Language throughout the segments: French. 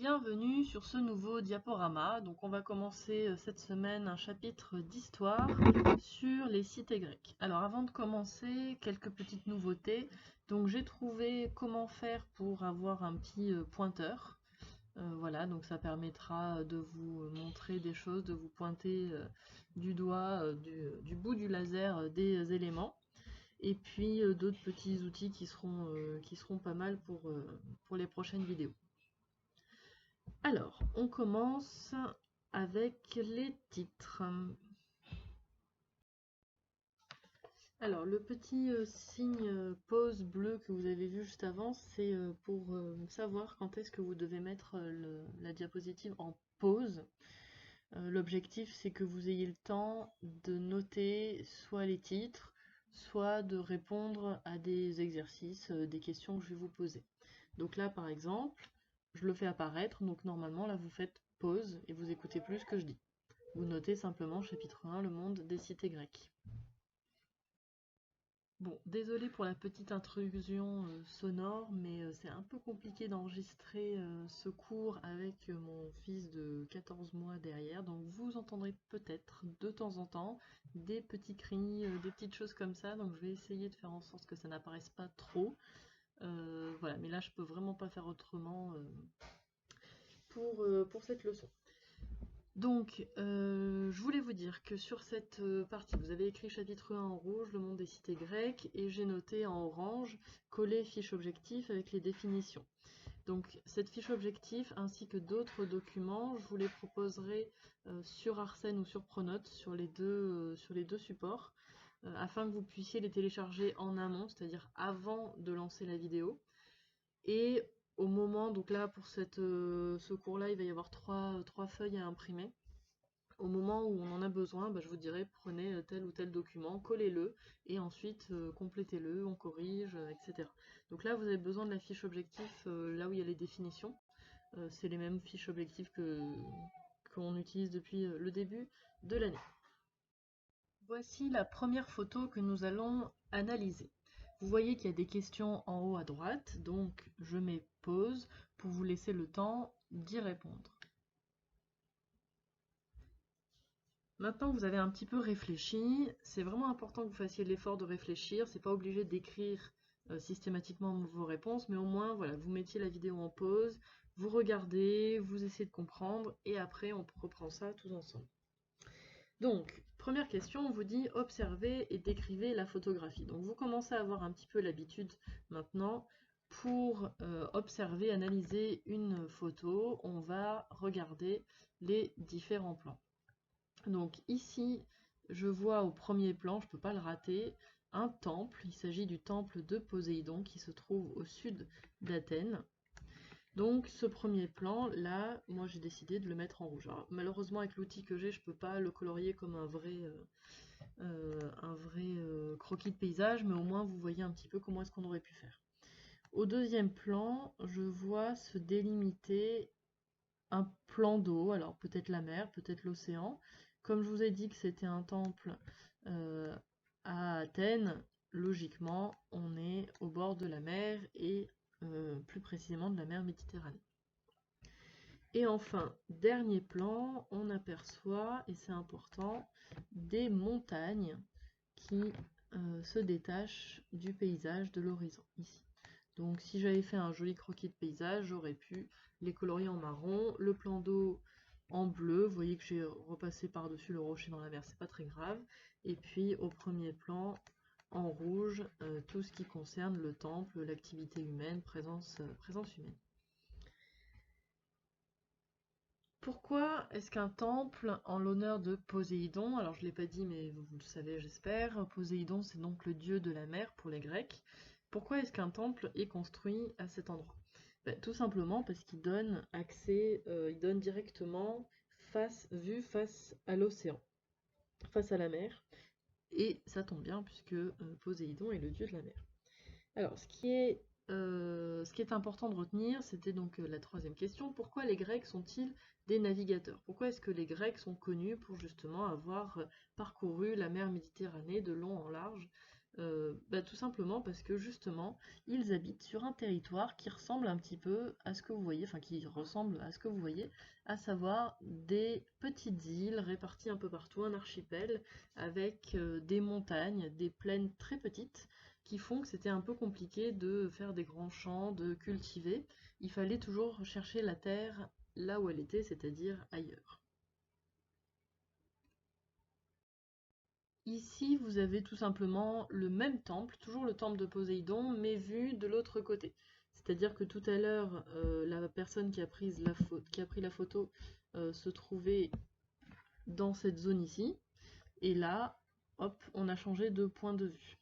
Bienvenue sur ce nouveau diaporama. Donc on va commencer cette semaine un chapitre d'histoire sur les cités grecques. Alors avant de commencer, quelques petites nouveautés. Donc j'ai trouvé comment faire pour avoir un petit pointeur. Voilà, donc ça permettra de vous montrer des choses, de vous pointer du doigt, du bout du laser des éléments. Et puis d'autres petits outils qui seront pas mal pour les prochaines vidéos. Alors, on commence avec les titres. Alors, le petit signe pause bleu que vous avez vu juste avant, c'est pour savoir quand est-ce que vous devez mettre la diapositive en pause. L'objectif, c'est que vous ayez le temps de noter soit les titres, soit de répondre à des exercices, des questions que je vais vous poser. Donc là, par exemple, je le fais apparaître, donc normalement, là, vous faites pause et vous écoutez plus ce que je dis. Vous notez simplement chapitre 1, le monde des cités grecques. Bon, désolé pour la petite intrusion sonore, mais c'est un peu compliqué d'enregistrer ce cours avec mon fils de 14 mois derrière, donc vous entendrez peut-être de temps en temps des petits cris, des petites choses comme ça, donc je vais essayer de faire en sorte que ça n'apparaisse pas trop. Voilà, mais là je peux vraiment pas faire autrement pour cette leçon. Donc, je voulais vous dire que sur cette partie, vous avez écrit chapitre 1 en rouge, le monde des cités grecques, et j'ai noté en orange, coller fiche objectif avec les définitions. Donc, cette fiche objectif, ainsi que d'autres documents, je vous les proposerai sur Arsène ou sur Pronote, sur les deux supports, afin que vous puissiez les télécharger en amont, c'est-à-dire avant de lancer la vidéo. Et au moment, donc là pour ce cours-là, il va y avoir trois feuilles à imprimer. Au moment où on en a besoin, je vous dirai prenez tel ou tel document, collez-le et ensuite complétez-le, on corrige, etc. Donc là vous avez besoin de la fiche objectif là où il y a les définitions. C'est les mêmes fiches objectifs qu'on utilise depuis le début de l'année. Voici la première photo que nous allons analyser. Vous voyez qu'il y a des questions en haut à droite, donc je mets pause pour vous laisser le temps d'y répondre. Maintenant que vous avez un petit peu réfléchi, c'est vraiment important que vous fassiez l'effort de réfléchir. C'est pas obligé d'écrire systématiquement vos réponses, mais au moins voilà, vous mettiez la vidéo en pause, vous regardez, vous essayez de comprendre, et après on reprend ça tous ensemble. Donc, première question, on vous dit observez et décrivez la photographie. Donc vous commencez à avoir un petit peu l'habitude maintenant. Pour observer, analyser une photo, on va regarder les différents plans. Donc ici, je vois au premier plan, je ne peux pas le rater, un temple. Il s'agit du temple de Poséidon qui se trouve au sud d'Athènes. Donc ce premier plan, là, moi j'ai décidé de le mettre en rouge. Alors, malheureusement avec l'outil que j'ai, je ne peux pas le colorier comme un vrai croquis de paysage, mais au moins vous voyez un petit peu comment est-ce qu'on aurait pu faire. Au deuxième plan, je vois se délimiter un plan d'eau, alors peut-être la mer, peut-être l'océan. Comme je vous ai dit que c'était un temple à Athènes, logiquement, on est au bord de la mer et plus précisément de la mer Méditerranée. Et enfin, dernier plan, on aperçoit, et c'est important, des montagnes qui se détachent du paysage de l'horizon, ici. Donc si j'avais fait un joli croquis de paysage, j'aurais pu les colorier en marron, le plan d'eau en bleu, vous voyez que j'ai repassé par-dessus le rocher dans la mer, c'est pas très grave, et puis au premier plan, en rouge, tout ce qui concerne le temple, l'activité humaine, présence humaine. Pourquoi est-ce qu'un temple en l'honneur de Poséidon, alors je ne l'ai pas dit mais vous le savez j'espère, Poséidon c'est donc le dieu de la mer pour les Grecs, pourquoi est-ce qu'un temple est construit à cet endroit? Tout simplement parce qu'il donne accès, il donne directement vue face à l'océan, face à la mer, et ça tombe bien puisque Poséidon est le dieu de la mer. Alors, ce qui est important de retenir, c'était donc la troisième question. Pourquoi les Grecs sont-ils des navigateurs? Pourquoi est-ce que les Grecs sont connus pour justement avoir parcouru la mer Méditerranée de long en large Tout simplement parce que justement, ils habitent sur un territoire qui ressemble un petit peu à ce que vous voyez, enfin qui ressemble à ce que vous voyez, à savoir des petites îles réparties un peu partout, un archipel, avec des montagnes, des plaines très petites, qui font que c'était un peu compliqué de faire des grands champs, de cultiver. Il fallait toujours chercher la terre là où elle était, c'est-à-dire ailleurs. Ici, vous avez tout simplement le même temple, toujours le temple de Poséidon, mais vu de l'autre côté. C'est-à-dire que tout à l'heure, la personne qui a pris la photo se trouvait dans cette zone ici, et là, hop, on a changé de point de vue.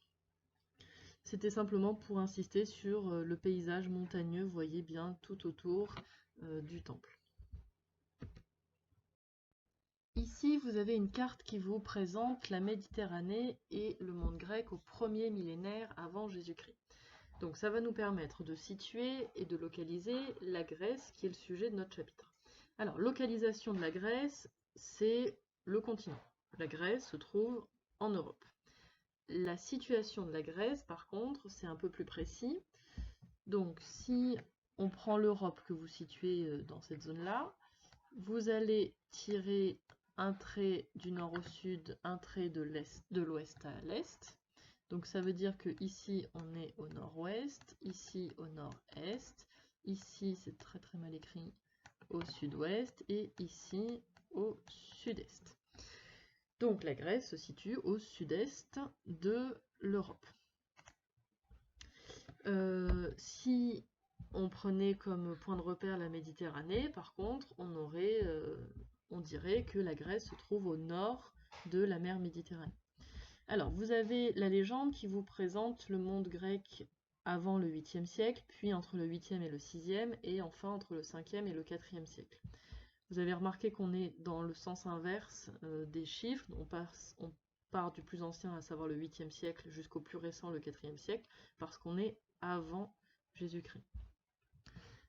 C'était simplement pour insister sur le paysage montagneux, vous voyez bien, tout autour du temple. Ici, vous avez une carte qui vous présente la Méditerranée et le monde grec au 1er millénaire avant Jésus-Christ. Donc ça va nous permettre de situer et de localiser la Grèce, qui est le sujet de notre chapitre. Alors, localisation de la Grèce, c'est le continent. La Grèce se trouve en Europe. La situation de la Grèce, par contre, c'est un peu plus précis. Donc, si on prend l'Europe que vous situez dans cette zone-là, vous allez tirer un trait du nord au sud, un trait de l'ouest à l'est. Donc ça veut dire que ici on est au nord-ouest, ici au nord-est, ici c'est très très mal écrit, au sud-ouest et ici au sud-est. Donc la Grèce se situe au sud-est de l'Europe. Si on prenait comme point de repère la Méditerranée, par contre, on dirait que la Grèce se trouve au nord de la mer Méditerranée. Alors, vous avez la légende qui vous présente le monde grec avant le 8e siècle, puis entre le 8e et le 6e, et enfin entre le 5e et le 4e siècle. Vous avez remarqué qu'on est dans le sens inverse des chiffres, on part du plus ancien, à savoir le 8e siècle, jusqu'au plus récent, le 4e siècle, parce qu'on est avant Jésus-Christ.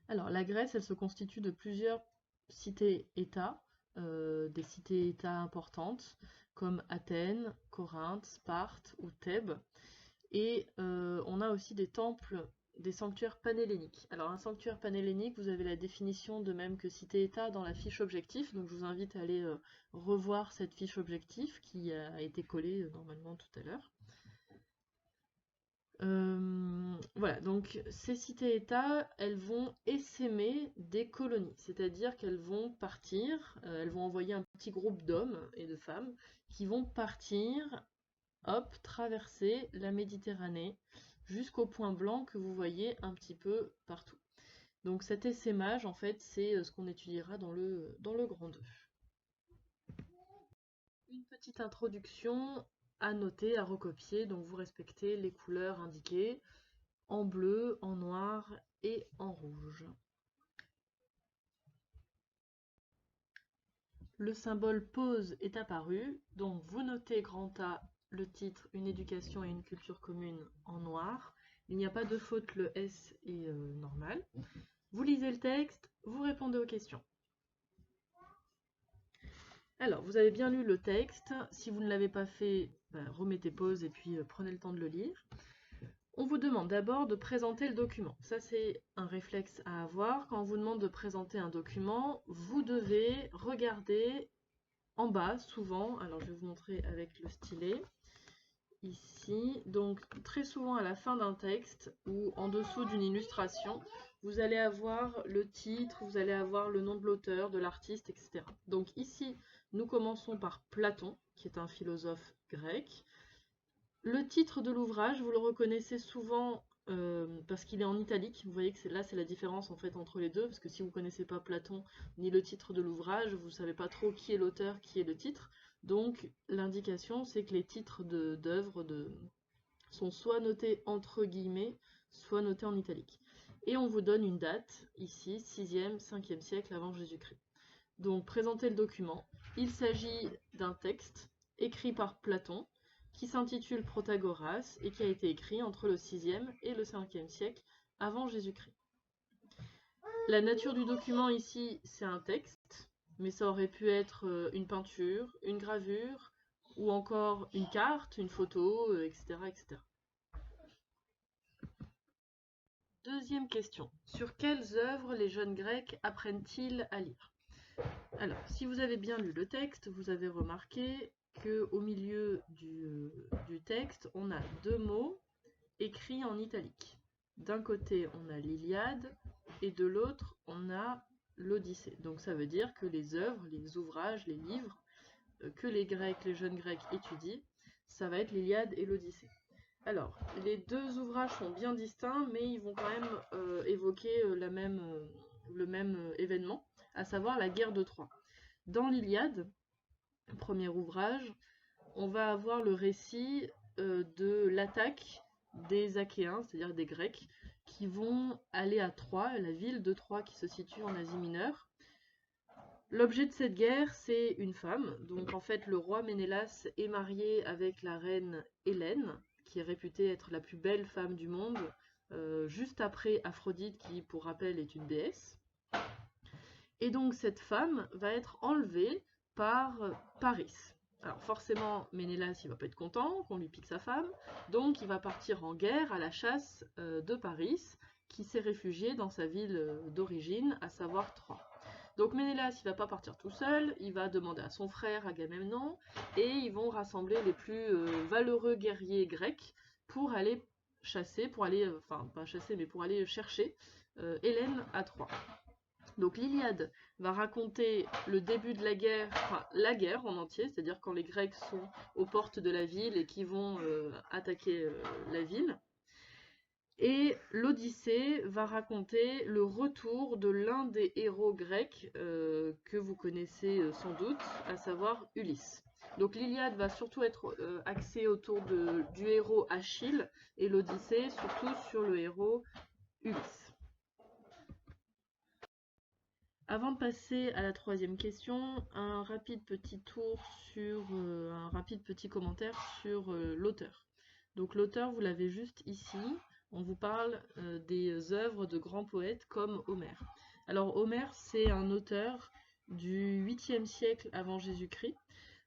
Alors, la Grèce, elle se constitue de plusieurs cités-États, des cités-États importantes, comme Athènes, Corinthe, Sparte ou Thèbes. Et on a aussi des temples, des sanctuaires panhelléniques. Alors, un sanctuaire panhellénique, vous avez la définition de même que cité-État dans la fiche objectif, donc je vous invite à aller revoir cette fiche objectif qui a été collée normalement tout à l'heure. Voilà, donc ces cités-États, elles vont essaimer des colonies, c'est-à-dire qu'elles vont partir, elles vont envoyer un petit groupe d'hommes et de femmes qui vont partir, hop, traverser la Méditerranée jusqu'au point blanc que vous voyez un petit peu partout. Donc cet essaimage, en fait, c'est ce qu'on étudiera dans le grand 2. Une petite introduction à noter, à recopier, donc vous respectez les couleurs indiquées en bleu, en noir et en rouge. Le symbole pause est apparu, donc vous notez grand A le titre Une éducation et une culture commune en noir. Il n'y a pas de faute, le S est normal. Vous lisez le texte, vous répondez aux questions. Alors, vous avez bien lu le texte. Si vous ne l'avez pas fait, remettez pause et puis prenez le temps de le lire. On vous demande d'abord de présenter le document. Ça, c'est un réflexe à avoir. Quand on vous demande de présenter un document, vous devez regarder en bas, souvent. Alors, je vais vous montrer avec le stylet. Ici, donc très souvent à la fin d'un texte ou en dessous d'une illustration, vous allez avoir le titre, vous allez avoir le nom de l'auteur, de l'artiste, etc. Donc ici, nous commençons par Platon, qui est un philosophe grec. Le titre de l'ouvrage, vous le reconnaissez souvent parce qu'il est en italique. Vous voyez que là, c'est la différence en fait entre les deux, parce que si vous ne connaissez pas Platon ni le titre de l'ouvrage, vous ne savez pas trop qui est l'auteur, qui est le titre. Donc l'indication, c'est que les titres d'œuvres sont soit notés entre guillemets, soit notés en italique. Et on vous donne une date, ici, 6e, 5e siècle avant Jésus-Christ. Donc présentez le document. Il s'agit d'un texte écrit par Platon, qui s'intitule Protagoras et qui a été écrit entre le 6e et le 5e siècle avant Jésus-Christ. La nature du document ici, c'est un texte, mais ça aurait pu être une peinture, une gravure, ou encore une carte, une photo, etc., etc. Deuxième question. Sur quelles œuvres les jeunes Grecs apprennent-ils à lire? Alors, si vous avez bien lu le texte, vous avez remarqué qu'au milieu du texte, on a deux mots écrits en italique. D'un côté, on a l'Iliade et de l'autre, on a l'Odyssée. Donc ça veut dire que les œuvres, les ouvrages, les livres que les Grecs, les jeunes Grecs étudient, ça va être l'Iliade et l'Odyssée. Alors, les deux ouvrages sont bien distincts, mais ils vont quand même évoquer le même événement, à savoir la guerre de Troie. Dans l'Iliade, premier ouvrage, on va avoir le récit de l'attaque des Achéens, c'est-à-dire des Grecs, qui vont aller à Troie, la ville de Troie qui se situe en Asie mineure. L'objet de cette guerre, c'est une femme. Donc en fait, le roi Ménélas est marié avec la reine Hélène, qui est réputée être la plus belle femme du monde, juste après Aphrodite, qui, pour rappel, est une déesse. Et donc cette femme va être enlevée par Paris. Alors forcément, Ménélas, il va pas être content qu'on lui pique sa femme, donc il va partir en guerre à la chasse de Paris, qui s'est réfugié dans sa ville d'origine, à savoir Troie. Donc Ménélas, il va pas partir tout seul, il va demander à son frère Agamemnon, et ils vont rassembler les plus valeureux guerriers grecs pour aller chasser, enfin pas chasser, mais pour aller chercher Hélène à Troie. Donc l'Iliade va raconter le début de la guerre, enfin la guerre en entier, c'est-à-dire quand les Grecs sont aux portes de la ville et qui vont attaquer la ville. Et l'Odyssée va raconter le retour de l'un des héros grecs que vous connaissez sans doute, à savoir Ulysse. Donc l'Iliade va surtout être axée autour du héros Achille et l'Odyssée surtout sur le héros Ulysse. Avant de passer à la troisième question, un rapide petit commentaire sur l'auteur. Donc l'auteur, vous l'avez juste ici, on vous parle des œuvres de grands poètes comme Homère. Alors Homère, c'est un auteur du 8e siècle avant Jésus-Christ.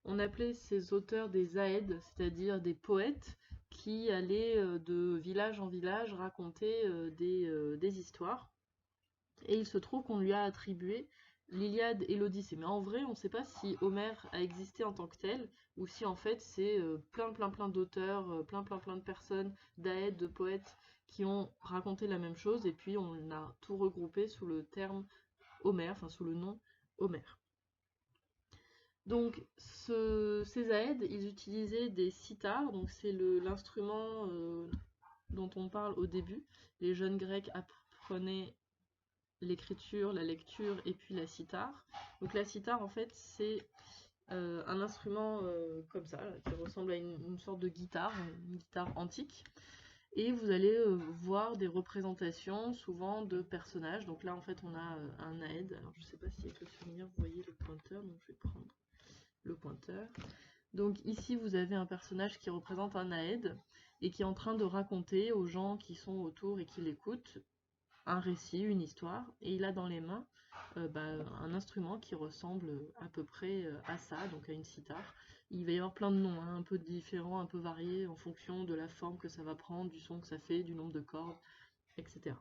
On appelait ces auteurs des Aèdes, c'est-à-dire des poètes qui allaient de village en village raconter des histoires. Et il se trouve qu'on lui a attribué l'Iliade et l'Odyssée. Mais en vrai, on ne sait pas si Homère a existé en tant que tel, ou si en fait c'est plein d'auteurs, plein de personnes, d'aèdes, de poètes, qui ont raconté la même chose, et puis on a tout regroupé sous le terme Homère, enfin sous le nom Homère. Donc ces aèdes, ils utilisaient des cithars, donc c'est l'instrument dont on parle au début. Les jeunes Grecs apprenaient l'écriture, la lecture et puis la cithare. Donc la cithare en fait c'est un instrument comme ça, là, qui ressemble à une sorte de guitare, une guitare antique. Et vous allez voir des représentations souvent de personnages. Donc là en fait on a un aède. Alors je sais pas si avec le souvenir vous voyez le pointeur, donc je vais prendre le pointeur. Donc ici vous avez un personnage qui représente un aède et qui est en train de raconter aux gens qui sont autour et qui l'écoutent un récit, une histoire, et il a dans les mains un instrument qui ressemble à peu près à ça, donc à une cithare. Il va y avoir plein de noms, hein, un peu différents, un peu variés, en fonction de la forme que ça va prendre, du son que ça fait, du nombre de cordes, etc.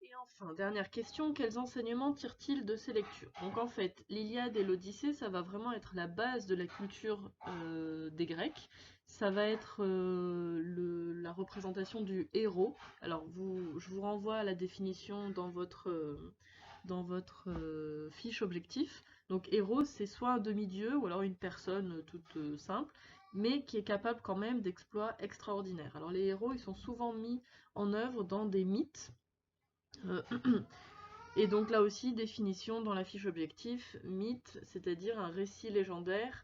Et enfin, dernière question, quels enseignements tire-t-il de ces lectures? Donc en fait, l'Iliade et l'Odyssée, ça va vraiment être la base de la culture des Grecs. Ça va être la représentation du héros. Alors je vous renvoie à la définition dans votre fiche objectif. Donc héros, c'est soit un demi-dieu ou alors une personne toute simple, mais qui est capable quand même d'exploits extraordinaires. Alors les héros, ils sont souvent mis en œuvre dans des mythes. Et donc là aussi, définition dans la fiche objectif, mythe, c'est-à-dire un récit légendaire.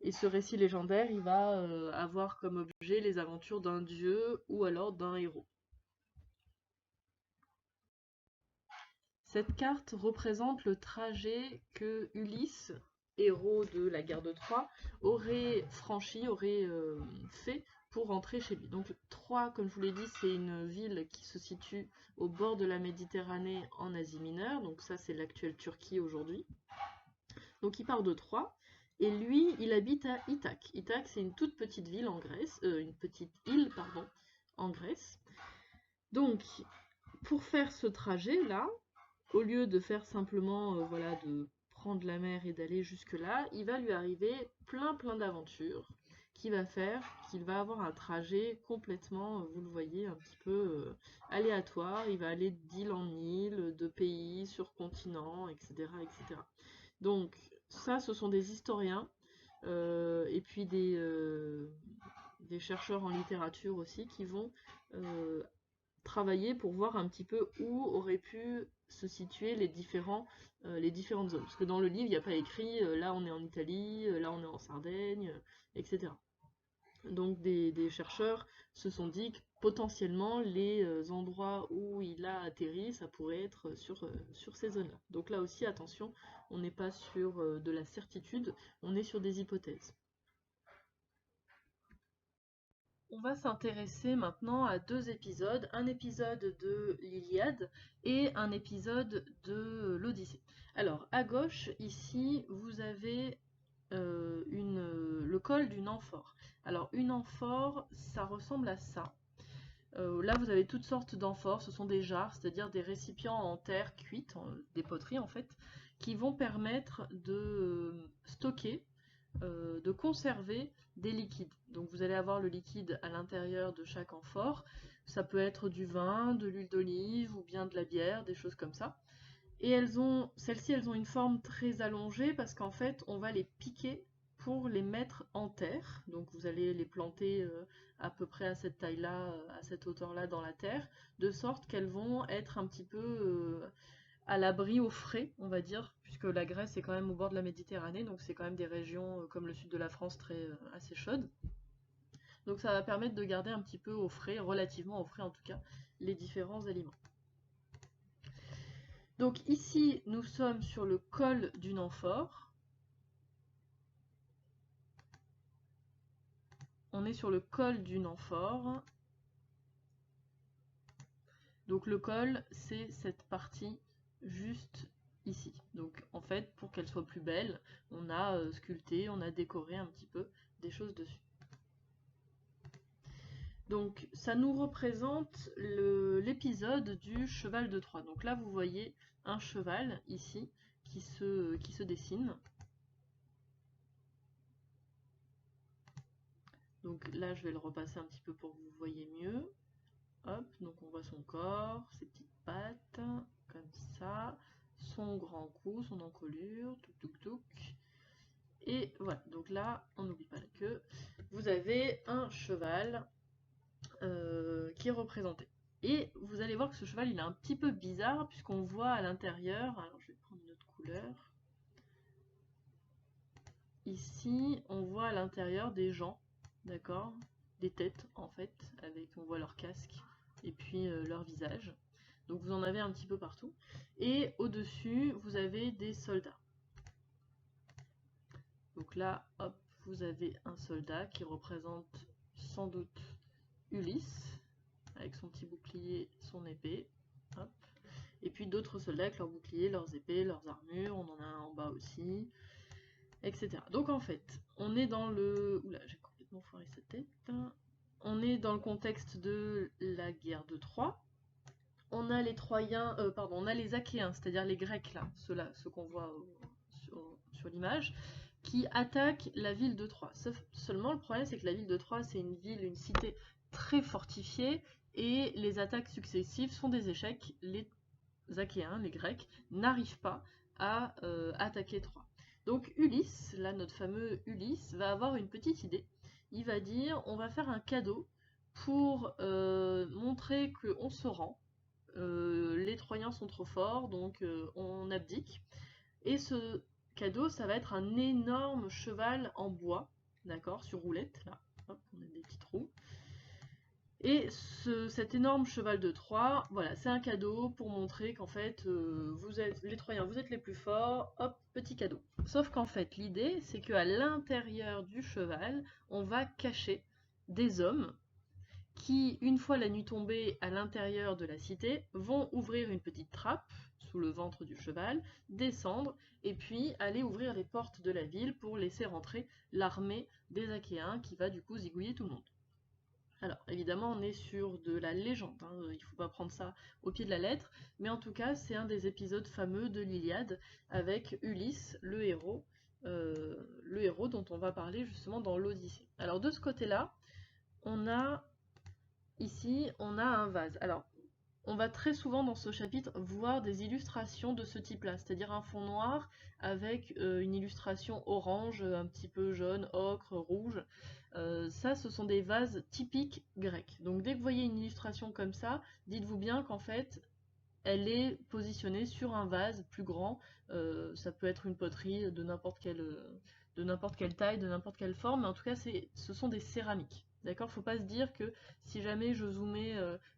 Et ce récit légendaire, il va avoir comme objet les aventures d'un dieu ou alors d'un héros. Cette carte représente le trajet que Ulysse, héros de la guerre de Troie, aurait franchi, aurait fait pour rentrer chez lui. Donc Troie, comme je vous l'ai dit, c'est une ville qui se situe au bord de la Méditerranée en Asie mineure, donc ça c'est l'actuelle Turquie aujourd'hui. Donc il part de Troie, et lui il habite à Ithaque. Ithaque c'est une toute petite ville en Grèce, une petite île pardon, en Grèce. Donc, pour faire ce trajet-là, au lieu de faire simplement, voilà, de prendre la mer et d'aller jusque-là, il va lui arriver plein d'aventures qui va faire qu'il va avoir un trajet complètement, vous le voyez, un petit peu aléatoire. Il va aller d'île en île, de pays sur continent, etc., etc. Donc ça, ce sont des historiens et puis des chercheurs en littérature aussi qui vont travailler pour voir un petit peu où auraient pu se situer les différentes zones. Parce que dans le livre, il n'y a pas écrit là on est en Italie, là on est en Sardaigne, etc. Donc des chercheurs se sont dit que potentiellement les endroits où il a atterri, ça pourrait être sur ces zones-là. Donc là aussi, attention, on n'est pas sur de la certitude, on est sur des hypothèses. On va s'intéresser maintenant à deux épisodes, un épisode de l'Iliade et un épisode de l'Odyssée. Alors, à gauche, ici, vous avez le col d'une amphore. Alors, une amphore, ça ressemble à ça. Là, vous avez toutes sortes d'amphores, ce sont des jarres, c'est-à-dire des récipients en terre cuite, des poteries en fait, qui vont permettre de stocker, de conserver des liquides. Donc vous allez avoir le liquide à l'intérieur de chaque amphore, ça peut être du vin, de l'huile d'olive ou bien de la bière, des choses comme ça. Et celles-ci, elles ont une forme très allongée parce qu'en fait, on va les piquer pour les mettre en terre. Donc vous allez les planter à peu près à cette taille-là, à cette hauteur-là dans la terre, de sorte qu'elles vont être un petit peu à l'abri au frais, on va dire, puisque la Grèce est quand même au bord de la Méditerranée, donc c'est quand même des régions comme le sud de la France assez chaudes. Donc ça va permettre de garder un petit peu au frais, relativement au frais en tout cas, les différents aliments. Donc ici, nous sommes sur le col d'une amphore. On est sur le col d'une amphore. Donc le col, c'est cette partie juste ici. Donc en fait, pour qu'elle soit plus belle, on a sculpté, on a décoré un petit peu des choses dessus. Donc ça nous représente l'épisode du cheval de Troie. Donc là, vous voyez un cheval ici qui se dessine. Donc là, je vais le repasser un petit peu pour que vous voyez mieux. Hop, donc on voit son corps, ses petites pattes, comme ça, son grand cou, son encolure, touc. Et voilà, donc là, on n'oublie pas la queue. Vous avez un cheval qui est représenté. Et vous allez voir que ce cheval, il est un petit peu bizarre, puisqu'on voit à l'intérieur, alors je vais prendre une autre couleur. Ici, on voit à l'intérieur des gens, d'accord? Des têtes, en fait, on voit leur casque et puis leur visage. Donc vous en avez un petit peu partout. Et au-dessus, vous avez des soldats. Donc là, hop, vous avez un soldat qui représente sans doute Ulysse, avec son petit bouclier, son épée. Hop. Et puis d'autres soldats avec leurs boucliers, leurs épées, leurs armures. On en a un en bas aussi, etc. Donc en fait, on est dans le... Oula, j'ai complètement foiré cette tête. On est dans le contexte de la guerre de Troie. On a les Troyens, on a les Achéens, c'est-à-dire les Grecs là, ceux qu'on voit sur l'image, qui attaquent la ville de Troie. Seulement, le problème, c'est que la ville de Troie, c'est une cité très fortifiée, et les attaques successives sont des échecs. Les Achéens, les Grecs, n'arrivent pas à attaquer Troie. Donc Ulysse, là notre fameux Ulysse, va avoir une petite idée. Il va dire, on va faire un cadeau pour montrer qu'on se rend. Les Troyens sont trop forts, donc on abdique. Et ce cadeau, ça va être un énorme cheval en bois, d'accord, sur roulette, là, hop, on a des petits trous. Et cet énorme cheval de Troie, voilà, c'est un cadeau pour montrer qu'en fait, les Troyens, vous êtes les plus forts, hop, petit cadeau. Sauf qu'en fait, l'idée, c'est qu'à l'intérieur du cheval, on va cacher des hommes qui, une fois la nuit tombée à l'intérieur de la cité, vont ouvrir une petite trappe sous le ventre du cheval, descendre, et puis aller ouvrir les portes de la ville pour laisser rentrer l'armée des Achéens qui va du coup zigouiller tout le monde. Alors, évidemment, on est sur de la légende, hein, il ne faut pas prendre ça au pied de la lettre, mais en tout cas, c'est un des épisodes fameux de l'Iliade, avec Ulysse, le héros dont on va parler justement dans l'Odyssée. Alors, de ce côté-là, on a ici, on a un vase. Alors, on va très souvent dans ce chapitre voir des illustrations de ce type-là, c'est-à-dire un fond noir avec une illustration orange, un petit peu jaune, ocre, rouge. Ça, ce sont des vases typiques grecs. Donc dès que vous voyez une illustration comme ça, dites-vous bien qu'en fait, elle est positionnée sur un vase plus grand. Ça peut être une poterie de n'importe quelle taille, de n'importe quelle forme, mais en tout cas, ce sont des céramiques. D'accord? Faut pas se dire que si jamais je zoomais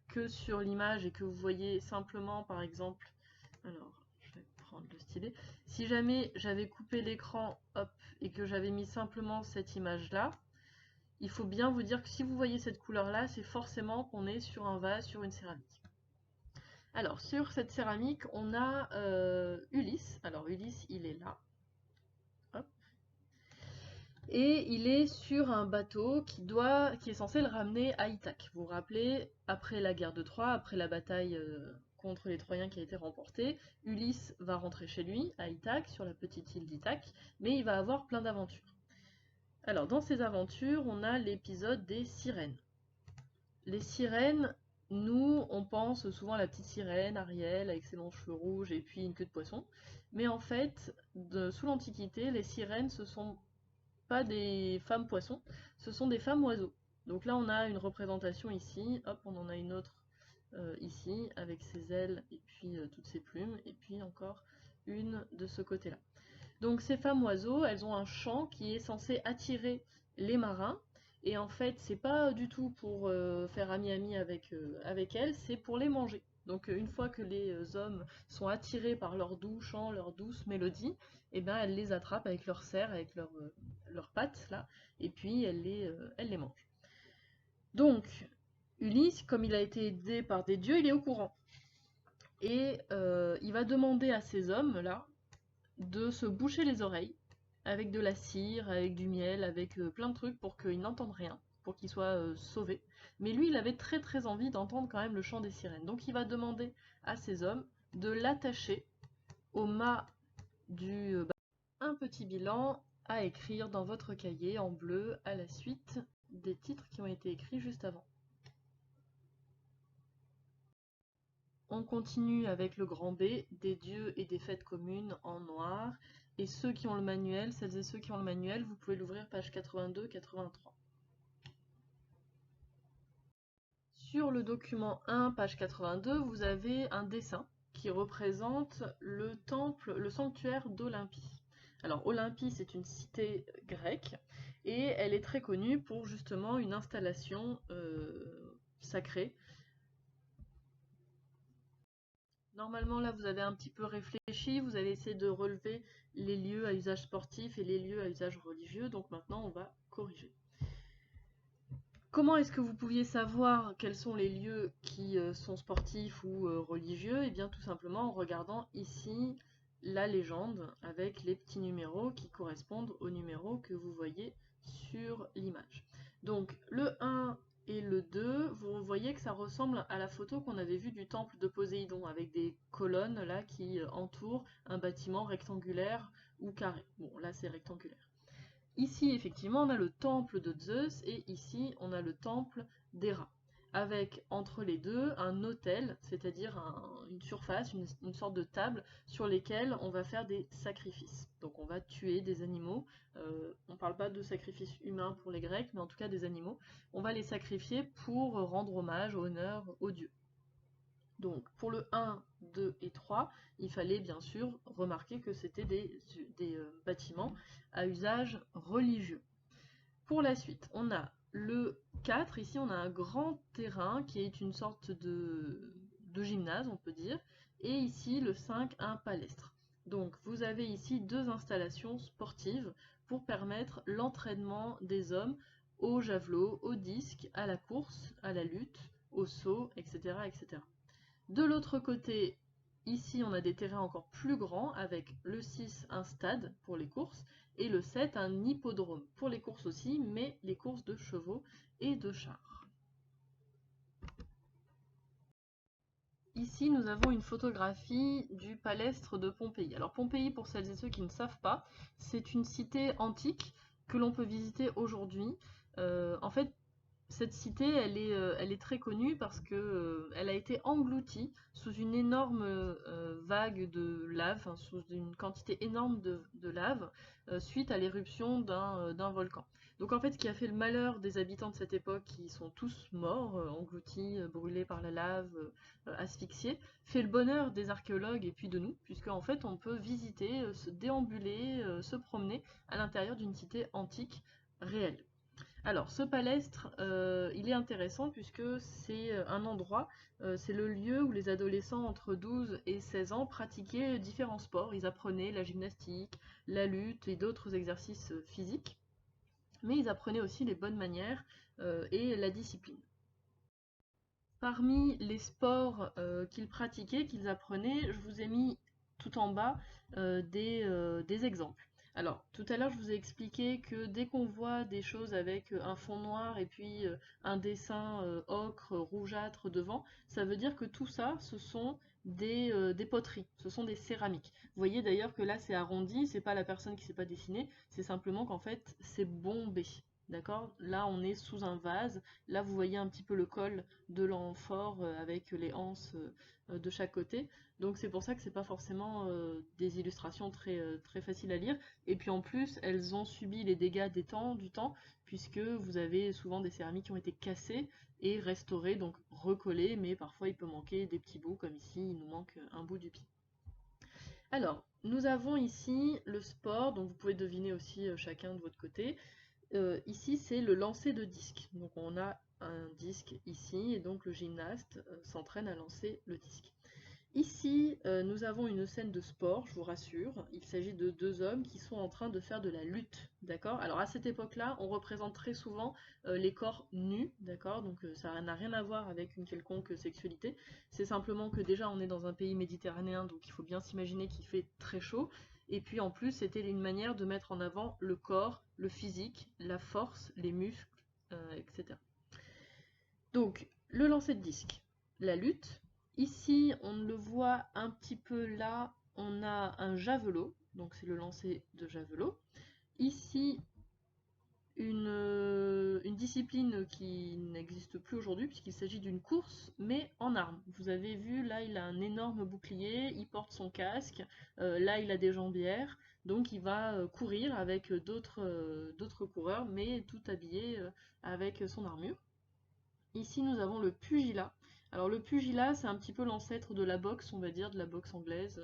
que sur l'image et que vous voyez simplement, par exemple, alors je vais prendre le stylet, si jamais j'avais coupé l'écran, hop, et que j'avais mis simplement cette image-là, il faut bien vous dire que si vous voyez cette couleur-là, c'est forcément qu'on est sur un vase, sur une céramique. Alors, sur cette céramique, on a Ulysse. Alors, Ulysse, il est là. Hop. Et il est sur un bateau qui est censé le ramener à Ithaque. Vous vous rappelez, après la guerre de Troie, après la bataille contre les Troyens qui a été remportée, Ulysse va rentrer chez lui, à Ithaque, sur la petite île d'Ithaque, mais il va avoir plein d'aventures. Alors, dans ces aventures, on a l'épisode des sirènes. Les sirènes, nous, on pense souvent à la petite sirène, Ariel, avec ses longs cheveux rouges et puis une queue de poisson. Mais en fait, sous l'Antiquité, les sirènes, ce sont pas des femmes poissons, ce sont des femmes oiseaux. Donc là, on a une représentation ici, hop, on en a une autre ici, avec ses ailes et puis toutes ses plumes, et puis encore une de ce côté-là. Donc ces femmes oiseaux, elles ont un chant qui est censé attirer les marins, et en fait c'est pas du tout pour faire ami-ami avec elles, c'est pour les manger. Donc une fois que les hommes sont attirés par leur doux chant, leur douce mélodie, et ben elles les attrapent avec leurs serres, avec leurs pattes là, et puis elles les mangent. Donc Ulysse, comme il a été aidé par des dieux, il est au courant. Et il va demander à ces hommes là de se boucher les oreilles avec de la cire, avec du miel, avec plein de trucs pour qu'ils n'entendent rien, pour qu'ils soient sauvés. Mais lui, il avait très très envie d'entendre quand même le chant des sirènes. Donc il va demander à ces hommes de l'attacher au mât du bateau. Un petit bilan à écrire dans votre cahier en bleu à la suite des titres qui ont été écrits juste avant. On continue avec le grand B, des dieux et des fêtes communes en noir. Et ceux qui ont le manuel, celles et ceux qui ont le manuel, vous pouvez l'ouvrir page 82-83. Sur le document 1, page 82, vous avez un dessin qui représente le temple, le sanctuaire d'Olympie. Alors Olympie, c'est une cité grecque et elle est très connue pour justement une installation sacrée. Normalement, là, vous avez un petit peu réfléchi, vous avez essayé de relever les lieux à usage sportif et les lieux à usage religieux, donc maintenant, on va corriger. Comment est-ce que vous pouviez savoir quels sont les lieux qui sont sportifs ou religieux? Eh bien, tout simplement en regardant ici la légende avec les petits numéros qui correspondent aux numéros que vous voyez sur l'image. Donc, le 1 et le 2, vous voyez que ça ressemble à la photo qu'on avait vue du temple de Poséidon, avec des colonnes là qui entourent un bâtiment rectangulaire ou carré. Bon, là c'est rectangulaire. Ici, effectivement, on a le temple de Zeus, et ici, on a le temple d'Héra, avec entre les deux un autel, c'est-à-dire une surface, une sorte de table sur lesquelles on va faire des sacrifices. Donc on va tuer des animaux, on ne parle pas de sacrifices humains pour les Grecs, mais en tout cas des animaux. On va les sacrifier pour rendre hommage, honneur aux dieux. Donc pour le 1, 2 et 3, il fallait bien sûr remarquer que c'était des bâtiments à usage religieux. Pour la suite, on a le 4, ici on a un grand terrain qui est une sorte de gymnase, on peut dire, et ici le 5, un palestre. Donc vous avez ici deux installations sportives pour permettre l'entraînement des hommes au javelot, au disque, à la course, à la lutte, au saut, etc. etc. De l'autre côté, ici on a des terrains encore plus grands avec le 6 un stade pour les courses et le 7 un hippodrome pour les courses aussi, mais les courses de chevaux et de chars. Ici, nous avons une photographie du palestre de Pompéi. Alors Pompéi, pour celles et ceux qui ne savent pas, c'est une cité antique que l'on peut visiter aujourd'hui. En fait, cette cité, elle est très connue parce que elle a été engloutie sous une énorme vague de lave, enfin, sous une quantité énorme de lave, suite à l'éruption d'un volcan. Donc en fait, ce qui a fait le malheur des habitants de cette époque, qui sont tous morts, engloutis, brûlés par la lave, asphyxiés, fait le bonheur des archéologues et puis de nous, puisque en fait on peut visiter, se déambuler, se promener à l'intérieur d'une cité antique réelle. Alors, ce palestre, il est intéressant puisque c'est un endroit, c'est le lieu où les adolescents entre 12 et 16 ans pratiquaient différents sports. Ils apprenaient la gymnastique, la lutte et d'autres exercices physiques, mais ils apprenaient aussi les bonnes manières et la discipline. Parmi les sports qu'ils pratiquaient, qu'ils apprenaient, je vous ai mis tout en bas des exemples. Alors, tout à l'heure, je vous ai expliqué que dès qu'on voit des choses avec un fond noir et puis un dessin ocre, rougeâtre devant, ça veut dire que tout ça, ce sont des poteries, ce sont des céramiques. Vous voyez d'ailleurs que là, c'est arrondi, c'est pas la personne qui sait pas dessiner, c'est simplement qu'en fait, c'est bombé. D'accord? Là, on est sous un vase. Là, vous voyez un petit peu le col de l'amphore avec les anses de chaque côté. Donc c'est pour ça que c'est pas forcément des illustrations très faciles à lire. Et puis en plus, elles ont subi les dégâts du temps, puisque vous avez souvent des céramiques qui ont été cassées et restaurées, donc recollées, mais parfois il peut manquer des petits bouts, comme ici, il nous manque un bout du pied. Alors, nous avons ici le sport, donc vous pouvez deviner aussi chacun de votre côté. Ici, c'est le lancer de disque. Donc on a un disque ici, et donc le gymnaste s'entraîne à lancer le disque. Ici, nous avons une scène de sport, je vous rassure. Il s'agit de deux hommes qui sont en train de faire de la lutte, d'accord? Alors à cette époque-là, on représente très souvent les corps nus, d'accord? Donc ça n'a rien à voir avec une quelconque sexualité. C'est simplement que déjà on est dans un pays méditerranéen, donc il faut bien s'imaginer qu'il fait très chaud. Et puis en plus, c'était une manière de mettre en avant le corps, le physique, la force, les muscles, etc. Donc, le lancer de disque, la lutte. Ici, on le voit un petit peu là, on a un javelot, donc c'est le lancer de javelot. Ici, une discipline qui n'existe plus aujourd'hui, puisqu'il s'agit d'une course, mais en armes. Vous avez vu, là, il a un énorme bouclier, il porte son casque, là, il a des jambières, donc il va courir avec d'autres coureurs, mais tout habillé avec son armure. Ici, nous avons le pugilat. Alors le pugilat, c'est un petit peu l'ancêtre de la boxe, on va dire, de la boxe anglaise.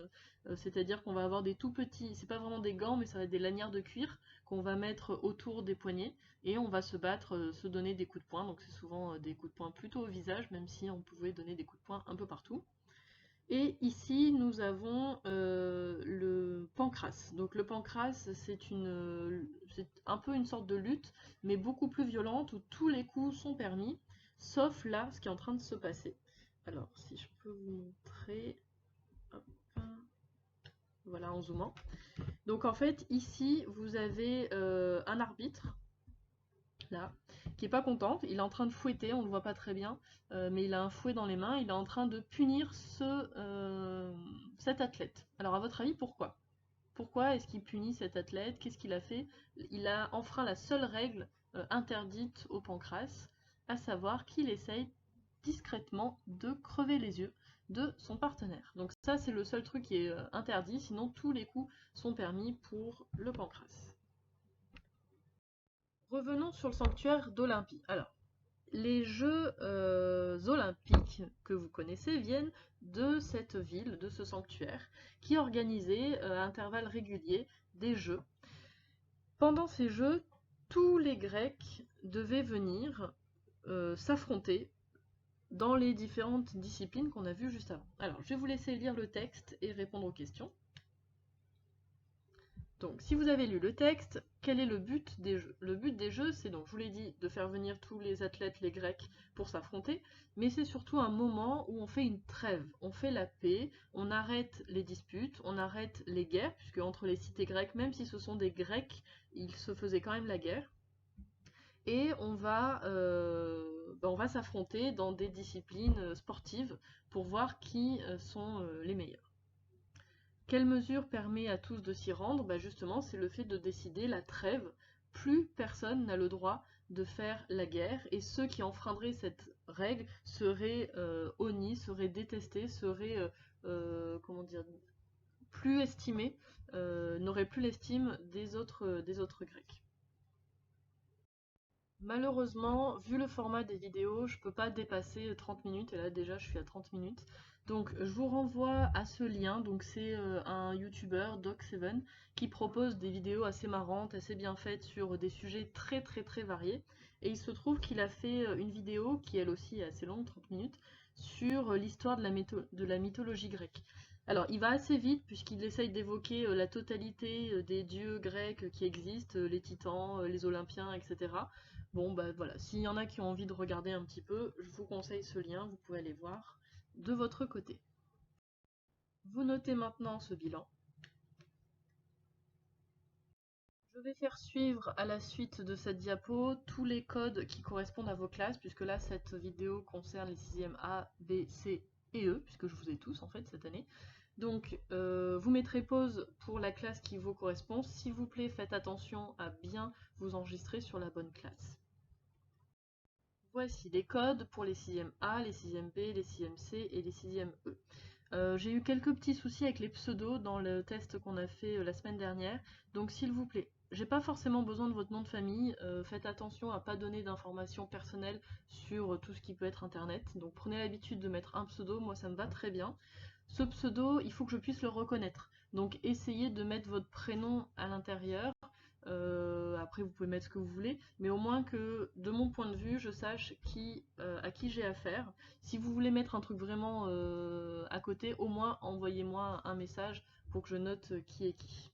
C'est-à-dire qu'on va avoir des tout petits, c'est pas vraiment des gants, mais ça va être des lanières de cuir qu'on va mettre autour des poignets et on va se battre, se donner des coups de poing. Donc c'est souvent des coups de poing plutôt au visage, même si on pouvait donner des coups de poing un peu partout. Et ici, nous avons le pancrace. Donc le pancrace, c'est un peu une sorte de lutte, mais beaucoup plus violente, où tous les coups sont permis, sauf là, ce qui est en train de se passer. Alors, si je peux vous montrer, hop, voilà, en zoomant. Donc en fait, ici, vous avez un arbitre, là, qui est pas content, il est en train de fouetter, on le voit pas très bien, mais il a un fouet dans les mains, il est en train de punir cet athlète. Alors à votre avis, pourquoi? Pourquoi est-ce qu'il punit cet athlète? Qu'est-ce qu'il a fait? Il a enfreint la seule règle interdite au pancrace, à savoir qu'il essaye discrètement de crever les yeux de son partenaire. Donc ça, c'est le seul truc qui est interdit, sinon tous les coups sont permis pour le pancrace. Revenons sur le sanctuaire d'Olympie. Alors, les Jeux olympiques que vous connaissez viennent de cette ville, de ce sanctuaire, qui organisait à intervalles réguliers des Jeux. Pendant ces Jeux, tous les Grecs devaient venir s'affronter dans les différentes disciplines qu'on a vues juste avant. Alors, je vais vous laisser lire le texte et répondre aux questions. Donc, si vous avez lu le texte, quel est le but des jeux? Le but des jeux, c'est donc, je vous l'ai dit, de faire venir tous les athlètes, les Grecs, pour s'affronter, mais c'est surtout un moment où on fait une trêve, on fait la paix, on arrête les disputes, on arrête les guerres, puisque entre les cités grecques, même si ce sont des Grecs, ils se faisaient quand même la guerre. et on va s'affronter dans des disciplines sportives pour voir qui sont les meilleurs. Quelle mesure permet à tous de s'y rendre? Bah justement, c'est le fait de décider la trêve. Plus personne n'a le droit de faire la guerre, et ceux qui enfreindraient cette règle seraient honnis, seraient détestés, seraient comment dire, plus estimés, n'auraient plus l'estime des autres Grecs. Malheureusement, vu le format des vidéos, je peux pas dépasser 30 minutes, et là déjà je suis à 30 minutes. Donc je vous renvoie à ce lien, donc c'est un YouTuber, Doc7, qui propose des vidéos assez marrantes, assez bien faites sur des sujets très très très variés. Et il se trouve qu'il a fait une vidéo, qui elle aussi est assez longue, 30 minutes, sur l'histoire de la mythologie grecque. Alors il va assez vite puisqu'il essaye d'évoquer la totalité des dieux grecs qui existent, les titans, les olympiens, etc. Bon, bah voilà, s'il y en a qui ont envie de regarder un petit peu, je vous conseille ce lien, vous pouvez aller voir de votre côté. Vous notez maintenant ce bilan. Je vais faire suivre à la suite de cette diapo tous les codes qui correspondent à vos classes, puisque là, cette vidéo concerne les 6e A, B, C et E, puisque je vous ai tous en fait cette année. Donc, vous mettrez pause pour la classe qui vous correspond. S'il vous plaît, faites attention à bien vous enregistrer sur la bonne classe. Voici les codes pour les 6e A, les 6e B, les 6e C et les 6e E. J'ai eu quelques petits soucis avec les pseudos dans le test qu'on a fait la semaine dernière, donc s'il vous plaît, j'ai pas forcément besoin de votre nom de famille, faites attention à pas donner d'informations personnelles sur tout ce qui peut être internet, donc prenez l'habitude de mettre un pseudo, moi ça me va très bien. Ce pseudo, il faut que je puisse le reconnaître, donc essayez de mettre votre prénom à l'intérieur. Après vous pouvez mettre ce que vous voulez, mais au moins que de mon point de vue je sache à qui j'ai affaire. Si vous voulez mettre un truc vraiment à côté, au moins envoyez-moi un message pour que je note qui est qui.